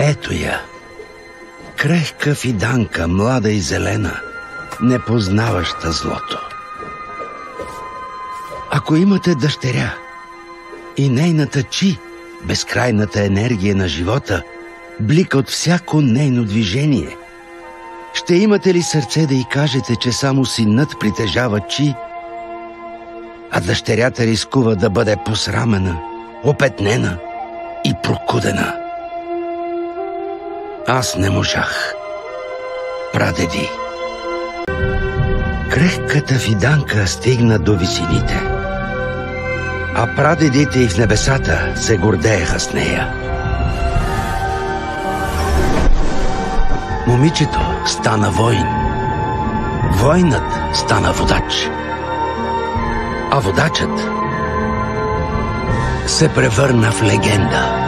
Ето я. Крехка фиданка, млада и зелена, не познаваща злото. Ако имате дъщеря и нейната чи, безкрайната енергия на живота, блика от всяко нейно движение, ще имате ли сърце да й кажете, че само синът притежава чи, а дъщерята рискува да бъде посрамена, опетнена и прокудена? Аз не можах, прадеди. Крехката фиданка стигна до висините, а прадедите й в небесата се гордееха с нея. Момичето стана войн, войнат стана водач, а водачът се превърна в легенда.